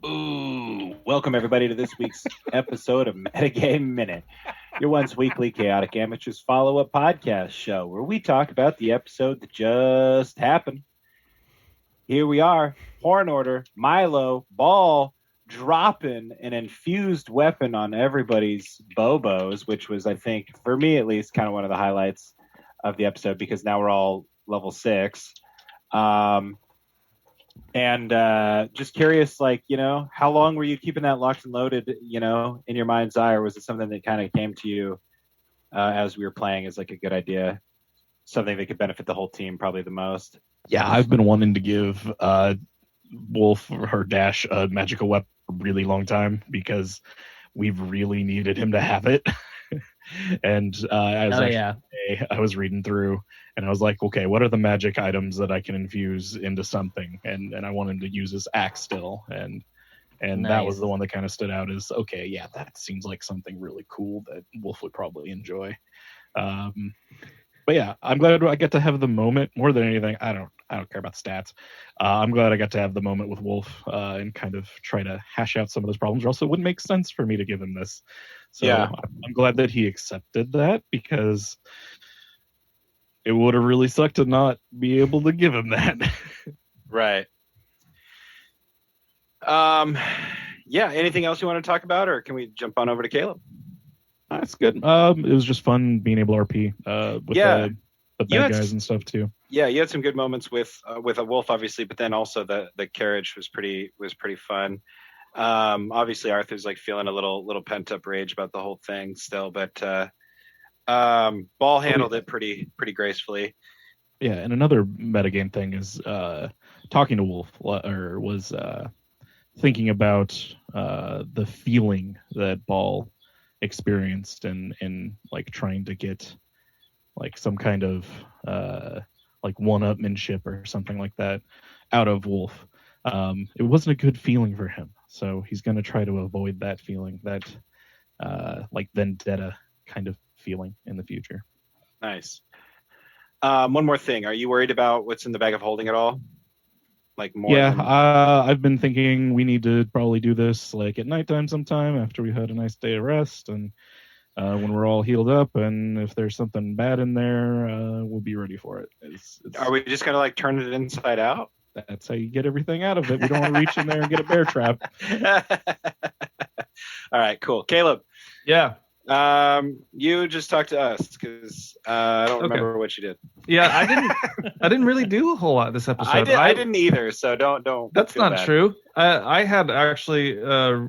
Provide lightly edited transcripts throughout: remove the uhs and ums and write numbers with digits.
Ooh, welcome everybody to this week's episode of Metagame Minute, your once weekly chaotic amateurs follow-up podcast show where we talk about the episode that just happened. Here we are, Horn Order, Milo, Ball, dropping an infused weapon on everybody's Bobos, which was, I think, for me at least, kind of one of the highlights of the episode because now we're all level 6. And just curious, how long were you keeping that locked and loaded, in your mind's eye, or was it something that kind of came to you as we were playing as like a good idea, something that could benefit the whole team probably the most? Yeah, I've been wanting to give Wolf her dash a magical weapon for a really long time because we've really needed him to have it. And I was reading through and I was like, okay, what are the magic items that I can infuse into something? And I wanted to use his axe still. And nice. That was the one that kind of stood out as, okay, yeah, that seems like something really cool that Wolf would probably enjoy. But yeah, I'm glad I get to have the moment more than anything. I don't care about stats. I'm glad I got to have the moment with Wolf and kind of try to hash out some of those problems. Or else it wouldn't make sense for me to give him this. So yeah. I'm glad that he accepted that because it would have really sucked to not be able to give him that. Right. Yeah. Anything else you want to talk about, or can we jump on over to Caleb? That's good. It was just fun being able to RP with the bad guys and stuff too. Yeah, you had some good moments with a Wolf, obviously, but then also the carriage was pretty fun. Obviously, Arthur's like feeling a little pent up rage about the whole thing still, but Ball handled it pretty gracefully. Yeah, and another metagame thing is talking to Wolf was thinking about the feeling that Ball experienced in like trying to get like some kind of like one-upmanship or something like that out of Wolf. It wasn't a good feeling for him, so he's going to try to avoid that feeling, that like vendetta kind of feeling in the future. Nice. One more thing, are you worried about what's in the bag of holding at all? I've been thinking we need to probably do this like at nighttime sometime after we've had a nice day of rest and when we're all healed up, and if there's something bad in there, we'll be ready for it. Are we just gonna like turn it inside out? That's how you get everything out of it. We don't want to reach in there and get a bear trap. All right, cool. Caleb. Yeah. You just talked to us because I don't remember what you did. Yeah, I didn't really do a whole lot this episode. I didn't either, so don't. That's not bad. True. I had actually a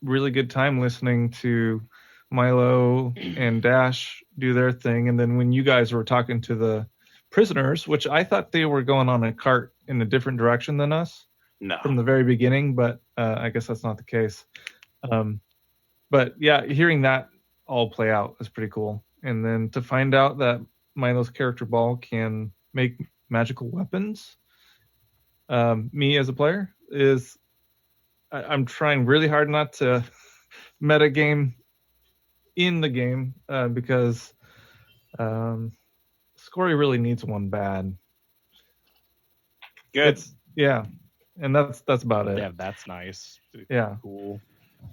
really good time listening to Milo and Dash do their thing, and then when you guys were talking to the prisoners, which I thought they were going on a cart in a different direction than us from the very beginning, but I guess that's not the case. But yeah, hearing that all play out is pretty cool. And then to find out that Milo's character Ball can make magical weapons, me as a player I'm trying really hard not to metagame in the game because Scory really needs one bad. Good. And that's about it. Yeah, that's nice. Yeah, cool.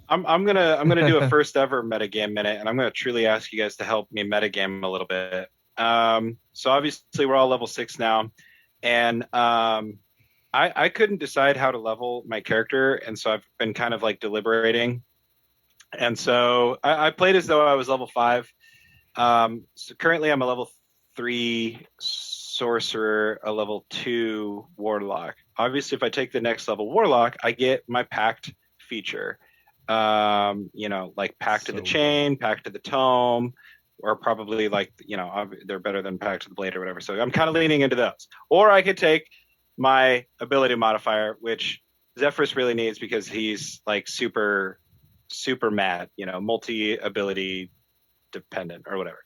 I'm gonna do a first ever metagame minute, and I'm gonna truly ask you guys to help me metagame a little bit. So obviously we're all level 6 now, and I couldn't decide how to level my character, and so I've been kind of like deliberating. And so I played as though I was level 5. So currently I'm a level 3 sorcerer, a level 2 warlock. Obviously, if I take the next level warlock, I get my pact feature. Like pact to the chain, pact to the tome, or probably like, they're better than pact to the blade or whatever. So I'm kind of leaning into those. Or I could take my ability modifier, which Zephyrus really needs because he's like super mad, multi-ability dependent or whatever.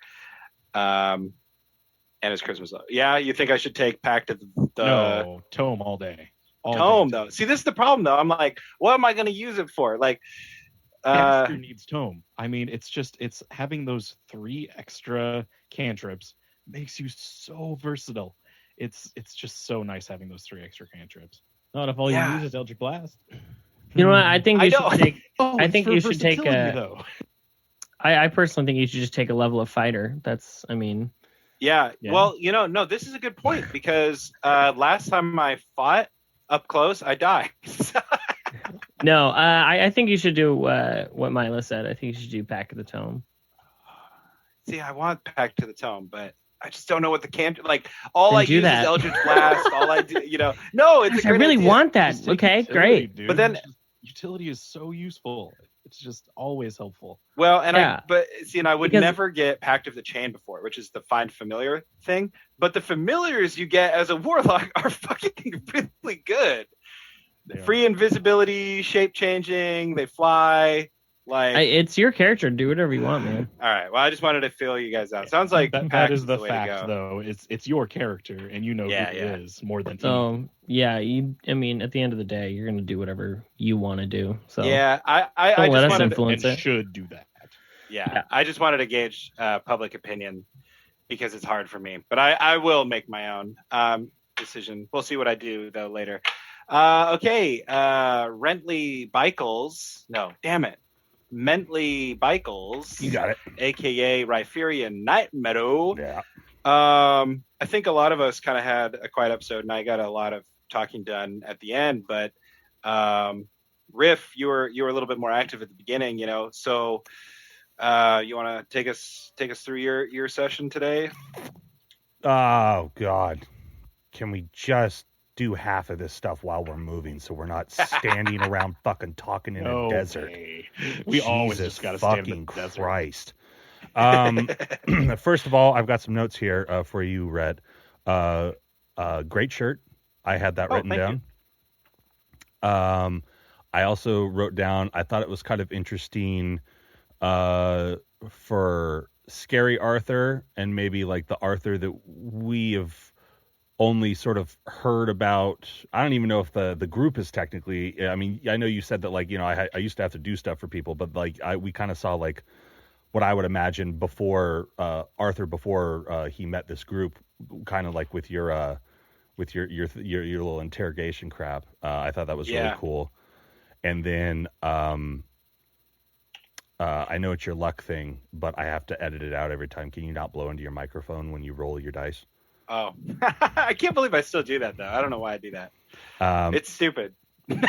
And his charisma's low. Yeah, you think I should take pact to the No, tome all day. Tome though. See, this is the problem though. I'm like, what am I going to use it for? Like, Caster needs tome. I mean, it's having those 3 extra cantrips makes you so versatile. It's just so nice having those 3 extra cantrips. Not if all you use is Eldritch Blast. You know what? I think you should take. Oh, I think you should take versatility, a. though. I personally think you should just take a level of fighter. That's. I mean. Yeah. Yeah. Well, no, this is a good point because last time I fought up close, I died. No, I think you should do what Milo said. I think you should do Pack of the Tome. See, I want Pack to the Tome, but I just don't know what the can like. All Then I do use that. is Eldritch Blast. All I do, no, it's Gosh, a I great really idea. want that. Just take Okay, utility, great. dude. But then- It's just- utility is so useful. It's just always helpful. Well, and Yeah. I would Because- never get Pact of the Chain before, which is the find familiar thing. But the familiars you get as a warlock are fucking really good. They are. Free invisibility, shape changing, they fly. Like, It's your character. Do whatever you want, man. all right. Well, I just wanted to fill you guys out. Sounds like that Pact is the way to fact, go. though. It's your character, and you know Yeah, who yeah. it is more than he. So yeah, I mean, at the end of the day, you're gonna do whatever you want to do. So Yeah, I Don't let just us wanted to, influence and it. should do that. yeah, I just wanted to gauge public opinion because it's hard for me. But I will make my own decision. We'll see what I do though later. Okay, Rentley Bikles. No, damn it. Mentley Bikles. You got it. AKA Rhyperian Night Meadow. Yeah. I think a lot of us kind of had a quiet episode, and I got a lot of talking done at the end. But Riff, you were a little bit more active at the beginning, So you want to take us through your session today? Oh God. Can we just do half of this stuff while we're moving so we're not standing around fucking talking in a desert? way. We always Jesus just got to stand in fucking the desert. Christ. First of all, I've got some notes here for you, Red. Great shirt. I had that written thank down. I also wrote down, I thought it was kind of interesting for Scary Arthur and maybe like the Arthur that we have only sort of heard about. I don't even know if the group is technically, I mean, I know you said that like, I used to have to do stuff for people, but like we kind of saw like what I would imagine before Arthur, before he met this group, kind of like with your little interrogation crap. I thought that was really cool. And then I know it's your luck thing, but I have to edit it out every time. Can you not blow into your microphone when you roll your dice? Oh, I can't believe I still do that though. I don't know why I do that. It's stupid. You're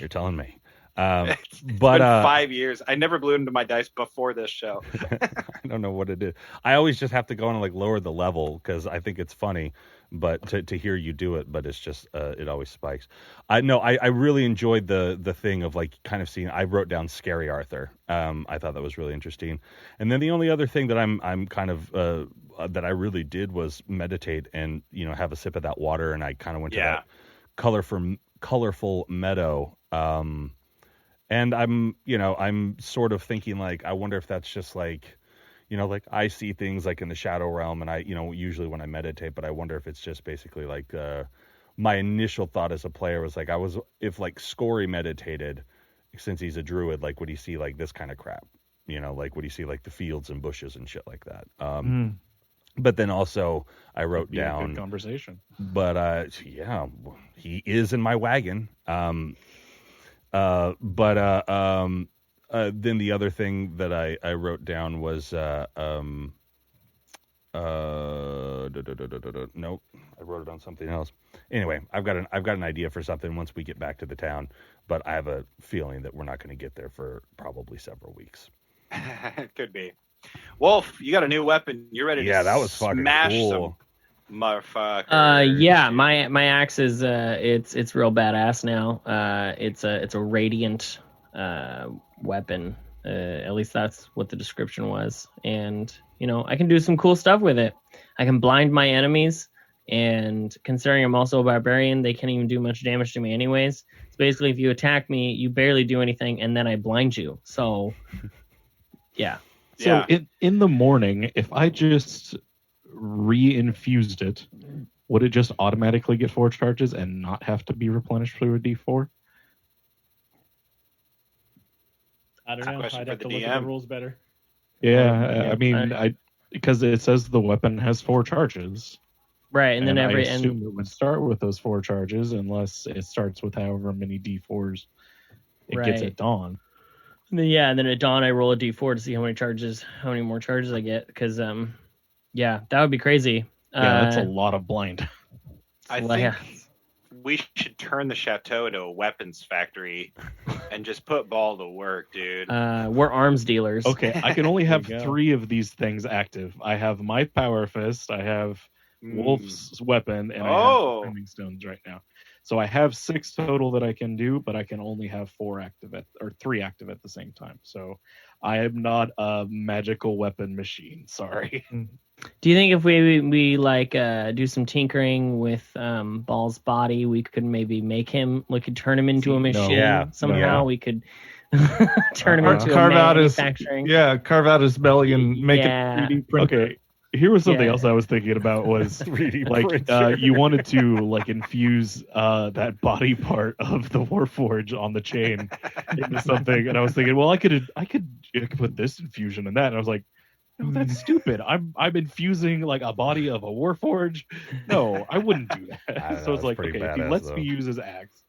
telling me. It's But been 5 years. I never blew into my dice before this show. I don't know what it is. I always just have to go and like lower the level because I think it's funny, but to hear you do it, but it's just it always spikes. I really enjoyed the thing of like kind of seeing. I wrote down Scary Arthur. I thought that was really interesting. And then the only other thing that I'm kind of that I really did was meditate and have a sip of that water, and I kind of went to that colorful meadow. And I'm sort of thinking like, I wonder if that's just like, like I see things like in the shadow realm, and I, usually when I meditate, but I wonder if it's just basically like, my initial thought as a player was like, if like Scory meditated, since he's a druid, like would he see like this kind of crap, like would he see like the fields and bushes and shit like that? But then also I wrote Be a down good conversation. But yeah, he is in my wagon. Then the other thing that I wrote down was nope, I wrote it on something else. Anyway, I've got an idea for something once we get back to the town, but I have a feeling that we're not going to get there for probably several weeks. Could be. Wolf, you got a new weapon. You're ready to that was fucking smash cool. some motherfuckers. Yeah, my axe is it's real badass now. It's a radiant weapon. At least that's what the description was. And I can do some cool stuff with it. I can blind my enemies, and considering I'm also a barbarian, they can't even do much damage to me anyways. So basically, if you attack me, you barely do anything, and then I blind you. So yeah. So in the morning, if I just re-infused it, would it just automatically get 4 charges and not have to be replenished through a D4? I don't know. Question I'd for have the to look DM. at the rules better. Yeah, I mean, because it says the weapon has 4 charges. Right, and then I every assume and it would start with those 4 charges unless it starts with however many D4s it gets Right. at dawn. and then, yeah, and then at dawn I roll a d4 to see how many more charges I get. Because yeah, that would be crazy. Yeah, that's a lot of blind. I Well, yeah. think we should turn the chateau into a weapons factory and just put Ball to work, dude. We're arms dealers. Okay, I can only have There you go. 3 of these things active. I have my Power Fist, I have Wolf's weapon, and I have Flaming Stones right now. So I have 6 total that I can do, but I can only have 3 active at the same time. So I am not a magical weapon machine. Sorry. Do you think if we like do some tinkering with Ball's body, we could maybe make him, we could turn him into a machine Yeah, somehow? no. We could turn him into carve a out his manufacturing. carve out his belly and make Yeah. it 3D print. Okay, here was something Yeah. else I was thinking about was 3D like printer. you wanted to like infuse that body part of the Warforge on the chain into something, and I was thinking, well, I could put this infusion in that, and I was like, no, that's stupid. I'm infusing like a body of a Warforge. No, I wouldn't do I that. don't know, So it's it's like, pretty okay, if he badass, lets though. me use his axe,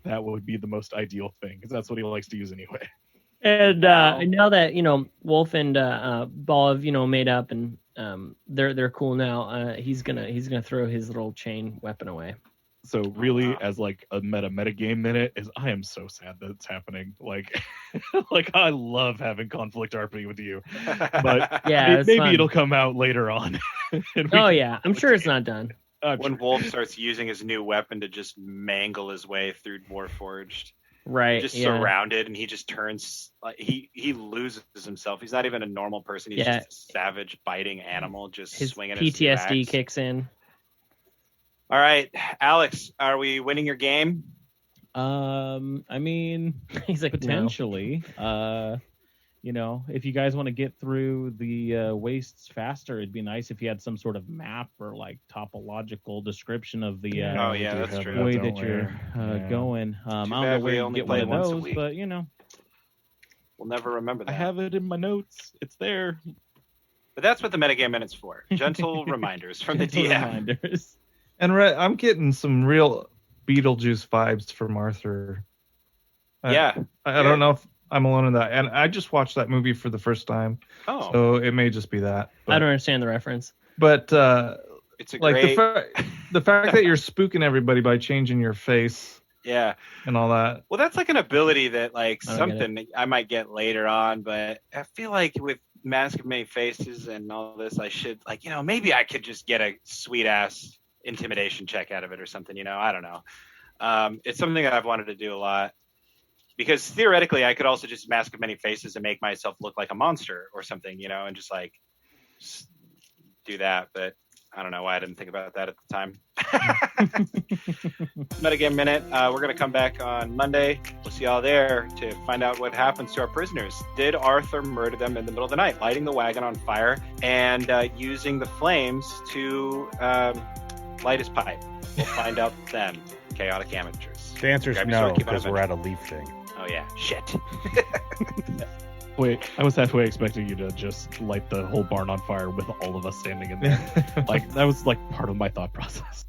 that would be the most ideal thing because that's what he likes to use anyway. And now that Wolf and Ball have made up and they're cool now. He's gonna throw his little chain weapon away. So really, as like a meta game minute, is I am so sad that it's happening. Like, like I love having conflict RP with you, but Yeah, it's maybe fun. it'll come out later on. And we Oh can- yeah, I'm sure it's not done. When Wolf starts using his new weapon to just mangle his way through Warforged, Right. just yeah. surrounded, and he just turns like he loses himself. He's not even a normal person. He's Yeah. just a savage, biting animal, just His swinging his new PTSD axe. kicks in. All right, Alex, are we winning your game? I mean, He's like, no. potentially. If you guys want to get through the wastes faster, it'd be nice if you had some sort of map or like topological description of the Oh, we yeah, do that's have true. that, way don't that we? you're Yeah. going. I don't know bad where we you only get one play of once a those, week. but We'll never remember that. I have it in my notes. It's there. But that's what the metagame minute's for. Gentle reminders from the Gentle DM. reminders. And I'm getting some real Beetlejuice vibes from Arthur. Yeah. I don't know if I'm alone in that. And I just watched that movie for the first time, Oh, so it may just be that. I don't understand the reference. But it's a like great. the fact that you're spooking everybody by changing your face Yeah. and all that. Well, that's like an ability that like I don't get something I might get later on, but I feel like with Mask of Many Faces and all this, I should like maybe I could just get a sweet ass intimidation check out of it or something. I don't know. It's something that I've wanted to do a lot. Because theoretically, I could also just Mask of Many Faces and make myself look like a monster or something, and just like do that. But I don't know why I didn't think about that at the time. Metagame Minute. We're going to come back on Monday. We'll see y'all there to find out what happens to our prisoners. Did Arthur murder them in the middle of the night, lighting the wagon on fire and using the flames to light his pipe? We'll find out then. Chaotic Amateurs. The answer is Grab your no, sword, keep on because we're at adventuring. a leaf thing. Oh, yeah. Shit. Wait, I was halfway expecting you to just light the whole barn on fire with all of us standing in there. Like that was like part of my thought process.